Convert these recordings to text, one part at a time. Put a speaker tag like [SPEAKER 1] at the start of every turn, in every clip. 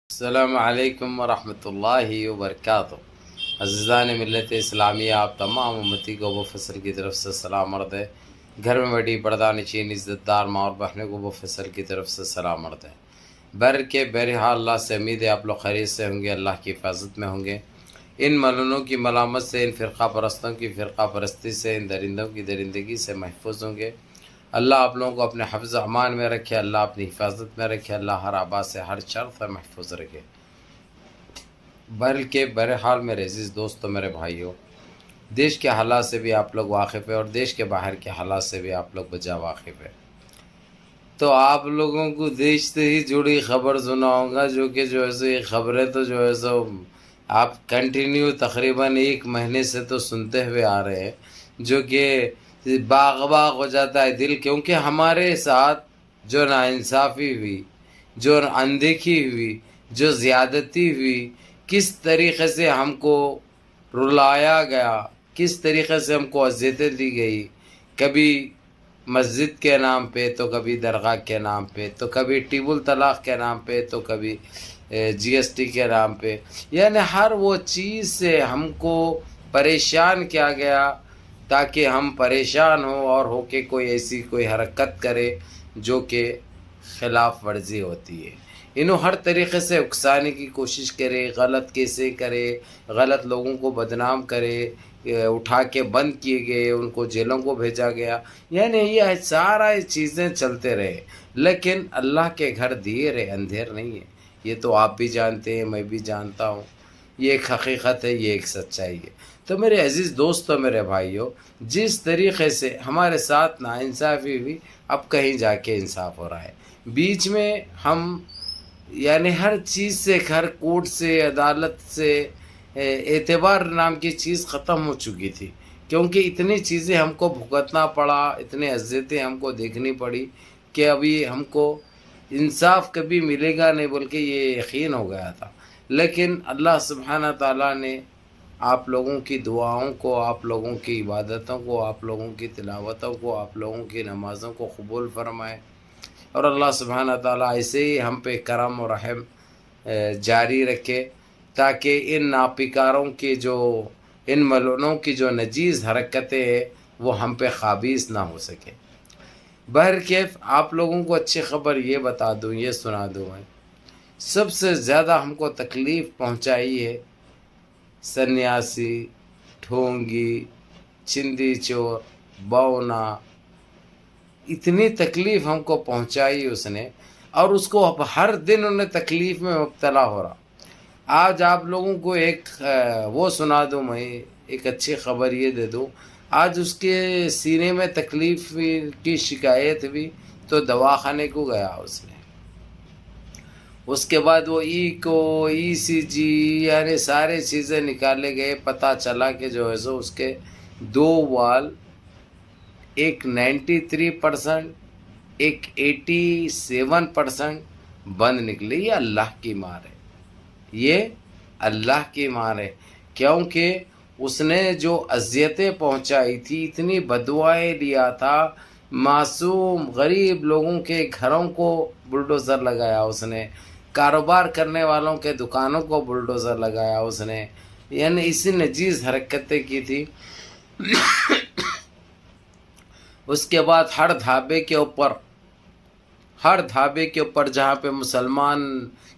[SPEAKER 1] السلام علیکم ورحمۃ اللہ وبرکاتہ۔ عزیزان ملت اسلامیہ، آپ تمام امتی کو وہ فصل کی طرف سے سلام عرض ہے۔ گھر میں بیٹھی پردہ نشین عزت دار ماں اور بہنوں کو وہ فصل کی طرف سے سلام عرض ہے۔ بہرحال اللہ سے امید ہے آپ لوگ خیریت سے ہوں گے، اللہ کی حفاظت میں ہوں گے۔ ان ملونوں کی ملامت سے، ان فرقہ پرستوں کی فرقہ پرستی سے، ان درندوں کی درندگی سے محفوظ ہوں گے۔ اللہ آپ لوگوں کو اپنے حفظ امان میں رکھے، اللہ اپنی حفاظت میں رکھے، اللہ ہر آبا سے، ہر شر سے محفوظ رکھے۔ بہرحال میرے عزیز دوستو، میرے بھائیوں، دیش کے حالات سے بھی آپ لوگ واقف ہیں اور دیش کے باہر کے حالات سے بھی آپ لوگ بجا واقف ہیں۔ تو آپ لوگوں کو دیش سے ہی جڑی خبر سناؤں گا، جو کہ یہ خبریں تو آپ کنٹینیو تقریباً 1 مہینے سے تو سنتے ہوئے آ رہے ہیں، جو کہ باغ ہو جاتا ہے دل، کیونکہ ہمارے ساتھ جو ناانصافی ہوئی، جو اندیکھی ہوئی، جو زیادتی ہوئی، کس طریقے سے ہم کو رلایا گیا، کس طریقے سے ہم کو اذیتیں دی گئی، کبھی مسجد کے نام پہ، تو کبھی درگاہ کے نام پہ، تو کبھی ٹیب الطلاق کے نام پہ، تو کبھی GST کے نام پہ، یعنی ہر وہ چیز سے ہم کو پریشان کیا گیا تاکہ ہم پریشان ہوں اور ہو کے کوئی حرکت کرے جو کہ خلاف ورزی ہوتی ہے۔ انہوں ہر طریقے سے اکسانے کی کوشش کرے، غلط کیسے کرے، غلط لوگوں کو بدنام کرے، اٹھا کے بند کیے گئے، ان کو جیلوں کو بھیجا گیا، یعنی یہ سارا چیزیں چلتے رہے، لیکن اللہ کے گھر دیے رہے، اندھیر نہیں ہے۔ یہ تو آپ بھی جانتے ہیں، میں بھی جانتا ہوں، یہ ایک حقیقت ہے، یہ ایک سچائی ہے۔ تو میرے عزیز دوستو، میرے بھائیوں، جس طریقے سے ہمارے ساتھ ناانصافی ہوئی، اب کہیں جا کے انصاف ہو رہا ہے۔ بیچ میں ہم یعنی ہر چیز سے، ہر کورٹ سے، عدالت سے، اعتبار نام کی چیز ختم ہو چکی تھی، کیونکہ اتنی چیزیں ہم کو بھگتنا پڑا، اتنے اذیتیں ہم کو دیکھنی پڑی کہ ابھی ہم کو انصاف کبھی ملے گا نہیں بول کے یہ یقین ہو گیا تھا۔ لیکن اللہ سبحانہ تعالیٰ نے آپ لوگوں کی دعاؤں کو، آپ لوگوں کی عبادتوں کو، آپ لوگوں کی تلاوتوں کو، آپ لوگوں کی نمازوں کو قبول فرمائے، اور اللہ سبحانہ تعالیٰ ایسے ہی ہم پہ کرم و رحم جاری رکھے، تاکہ ان ناپیکاروں کی ان ملونوں کی جو نجیز حرکتیں ہیں وہ ہم پہ قابض نہ ہو سکے۔ بہرکیف آپ لوگوں کو اچھی خبر یہ بتا دوں، یہ سنا دوں، میں سب سے زیادہ ہم کو تکلیف پہنچائی ہے سنیاسی، ڈھونگی، چندی چور، بونا، اتنی تکلیف ہم کو پہنچائی اس نے، اور اس کو اب ہر دن انہیں تکلیف میں مبتلا ہو رہا۔ آج آپ لوگوں کو ایک وہ سنا دوں، میں ایک اچھی خبر یہ دے دوں، آج اس کے سینے میں تکلیف کی شکایت ہوئی تو دواخانے کو گیا اس نے۔ اس کے بعد وہ ECG یعنی سارے چیزیں نکالے گئے، پتہ چلا کہ اس کے 2 وال، ایک 93%، ایک 87% بند نکلے۔ یہ اللہ کی مار ہے، یہ اللہ کی مار ہے، کیونکہ اس نے جو اذیتیں پہنچائی تھی، اتنی بددعائیں دیا تھا، معصوم غریب لوگوں کے گھروں کو بلڈوزر لگایا اس نے، کاروبار کرنے والوں کے دکانوں کو بلڈوزر لگایا اس نے، یعنی اسی نجیز حرکتیں کی تھی۔ اس کے بعد ہر ڈھابے کے اوپر جہاں پہ مسلمان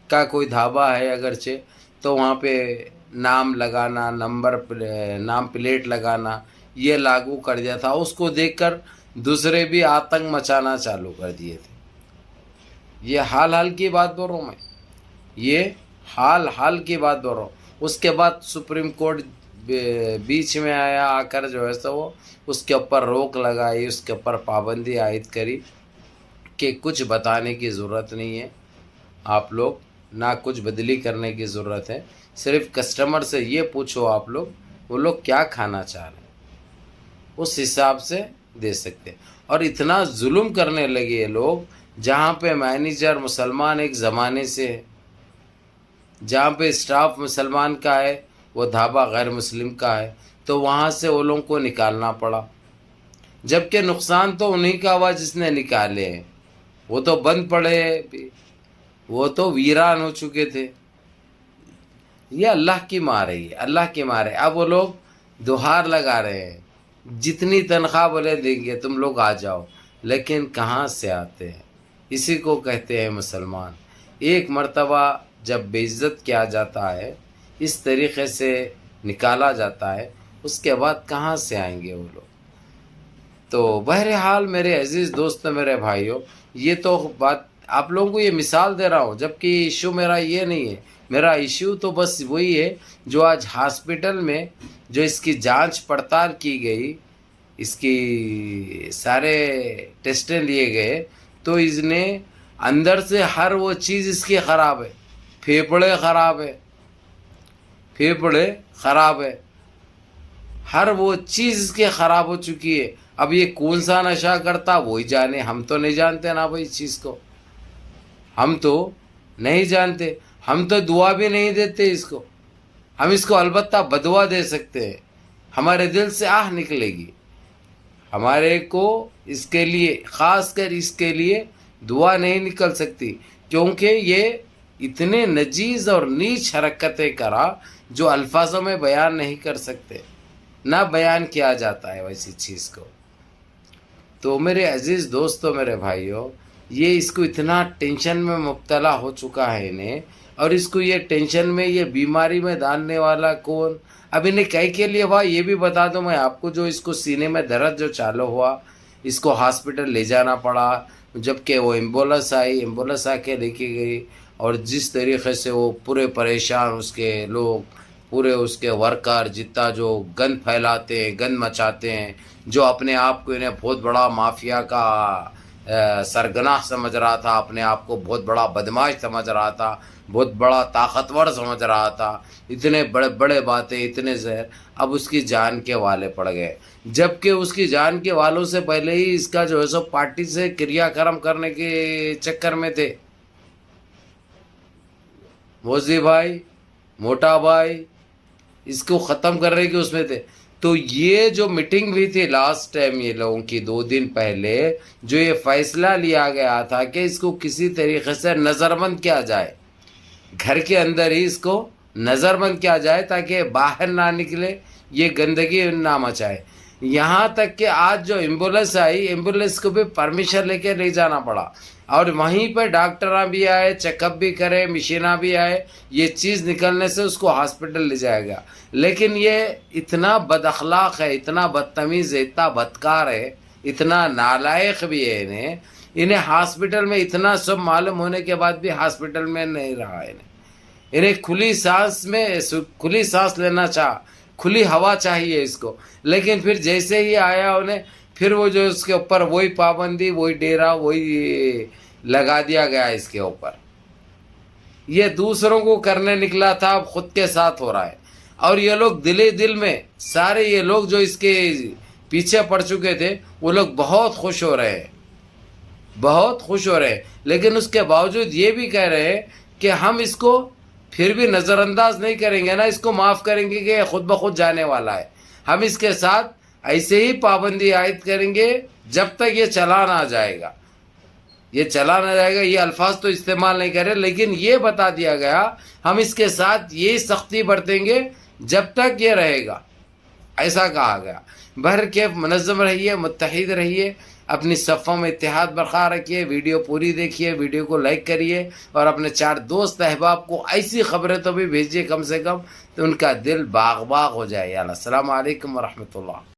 [SPEAKER 1] کا کوئی ڈھابا ہے اگرچہ، تو وہاں پہ نام لگانا، نام پلیٹ لگانا، یہ لاگو کر دیا تھا۔ اس کو دیکھ کر دوسرے بھی آتنک مچانا چالو کر دیے تھے۔ یہ حال کی بات بول رہا ہوں میں، یہ حال کی بات بول رہا ہوں۔ اس کے بعد سپریم کورٹ بیچ میں آیا، آ کر وہ اس کے اوپر روک لگائی، اس کے اوپر پابندی عائد کری کہ کچھ بتانے کی ضرورت نہیں ہے، آپ لوگ نہ کچھ بدلی کرنے کی ضرورت ہے، صرف کسٹمر سے یہ پوچھو آپ لوگ وہ لوگ کیا کھانا چاہ رہے ہیں، اس حساب سے دے سکتے۔ اور اتنا ظلم کرنے لگے یہ لوگ، جہاں پہ مینیجر مسلمان ایک زمانے سے ہے، جہاں پہ اسٹاف مسلمان کا ہے، وہ ڈھابا غیر مسلم کا ہے، تو وہاں سے وہ لوگوں کو نکالنا پڑا، جبکہ نقصان تو انہی کا ہوا جس نے نکالے ہیں، وہ تو بند پڑے بھی۔ وہ تو ویران ہو چکے تھے. یہ اللہ کی مار ہے, یہ اللہ کی مار ہے. اب وہ لوگ دہار لگا رہے ہیں, جتنی تنخواہ بولے دیں گے تم لوگ آ جاؤ, لیکن کہاں سے آتے ہیں؟ اسی کو کہتے ہیں مسلمان. ایک مرتبہ جب بے عزت کیا جاتا ہے, اس طریقے سے نکالا جاتا ہے, اس کے بعد کہاں سے آئیں گے وہ لوگ؟ تو بہرحال میرے عزیز دوست, میرے بھائیوں, یہ تو بات آپ لوگوں کو یہ مثال دے رہا ہوں, جبکہ ایشو میرا یہ نہیں ہے. میرا ایشو تو بس وہی ہے جو آج ہاسپٹل میں جو اس کی جانچ پڑتال کی گئی, اس کی سارے ٹیسٹیں لیے گئے, تو اس نے اندر سے ہر وہ چیز اس کی خراب ہے. پھیپھڑے خراب ہے, پھیپھڑے خراب ہے, ہر وہ چیز اس کی خراب ہو چکی ہے. اب یہ کون سا نشہ کرتا وہی جانے, ہم تو نہیں جانتے نا بھائی اس چیز کو, ہم تو نہیں جانتے. ہم تو دعا بھی نہیں دیتے اس کو, ہم اس کو البتہ بدعا دے سکتے ہیں. ہمارے دل سے آہ نکلے گی, ہمارے کو اس کے لیے, خاص کر اس کے لیے دعا نہیں نکل سکتی, کیونکہ یہ اتنے نجیز اور نیچ حرکتیں کرا جو الفاظوں میں بیان نہیں کر سکتے, نہ بیان کیا جاتا ہے ویسی چیز کو. تو میرے عزیز دوستوں, میرے بھائیوں, یہ اس کو اتنا ٹینشن میں مبتلا ہو چکا ہے انہیں, اور اس کو یہ ٹینشن میں, یہ بیماری میں ڈالنے والا کون؟ اب انہیں کئی کے لیے ہوا یہ بھی بتا دوں میں آپ کو. جو اس کو سینے میں درد جو چالو ہوا, اس کو ہاسپٹل لے جانا پڑا, جبکہ وہ ایمبولینس آئی, ایمبولینس آ کے لے کے گئی, اور جس طریقے سے وہ پورے پریشان, اس کے لوگ پورے, اس کے ورکر جتنا جو گند پھیلاتے ہیں, گند مچاتے ہیں, جو اپنے آپ کو انہیں بہت بڑا مافیا کا سرگناہ سمجھ رہا تھا, اپنے آپ کو بہت بڑا بدماش سمجھ رہا تھا, بہت بڑا طاقتور سمجھ رہا تھا, اتنے بڑے بڑے باتیں, اتنے زہر, اب اس کی جان کے والے پڑ گئے. جبکہ اس کی جان کے والوں سے پہلے ہی اس کا جو ہے سو پارٹی سے کریا کرم کرنے کے چکر میں تھے. موزی بھائی, موٹا بھائی, اس کو ختم کرنے کے اس میں تھے. تو یہ جو میٹنگ ہوئی تھی لاسٹ ٹائم یہ لوگوں کی 2 دن پہلے, جو یہ فیصلہ لیا گیا تھا کہ اس کو کسی طریقے سے نظر بند کیا جائے, گھر کے اندر ہی اس کو نظر بند کیا جائے تاکہ باہر نہ نکلے, یہ گندگی نہ مچائے. یہاں تک کہ آج جو ایمبولینس آئی, ایمبولینس کو بھی پرمیشن لے کے لے جانا پڑا, اور وہیں پہ ڈاکٹراں بھی آئے, چیک اپ بھی کرے, مشیناں بھی آئے, یہ چیز نکلنے سے اس کو ہاسپٹل لے جایا گیا. لیکن یہ اتنا بد اخلاق ہے, اتنا بدتمیز ہے, اتنا بدکار ہے, اتنا نالائق بھی ہے. انہیں ہاسپٹل میں اتنا سب معلوم ہونے کے بعد بھی ہاسپٹل میں نہیں رہا. انہیں کھلی سانس لینا کھلی ہوا چاہیے اس کو. لیکن پھر جیسے ہی آیا انہیں, پھر وہ جو اس کے اوپر وہی پابندی, وہی ڈیرا, وہی لگا دیا گیا اس کے اوپر. یہ دوسروں کو کرنے نکلا تھا, اب خود کے ساتھ ہو رہا ہے. اور یہ لوگ دل میں سارے یہ لوگ جو اس کے پیچھے پڑ چکے تھے, وہ لوگ بہت خوش ہو رہے ہیں, بہت خوش ہو رہے ہیں. لیکن اس کے باوجود یہ بھی کہہ رہے ہیں کہ ہم اس کو پھر بھی نظر انداز نہیں کریں گے نا, اس کو معاف کریں گے کہ خود بخود جانے والا ہے. ہم اس کے ساتھ ایسے ہی پابندی عائد کریں گے جب تک یہ چلا نہ جائے گا. یہ چلا نہ جائے گا, یہ الفاظ تو استعمال نہیں کرے, لیکن یہ بتا دیا گیا ہم اس کے ساتھ یہ سختی برتیں گے جب تک یہ رہے گا, ایسا کہا گیا. بہرکیف منظم رہیے, متحد رہیے, اپنی صفوں میں اتحاد برقرار رکھیے. ویڈیو پوری دیکھیے, ویڈیو کو لائک کریے, اور اپنے 4 دوست احباب کو ایسی خبریں تو بھی بھیجیے کم سے کم, تو ان کا دل باغ باغ ہو جائے. السلام علیکم ورحمۃ اللہ.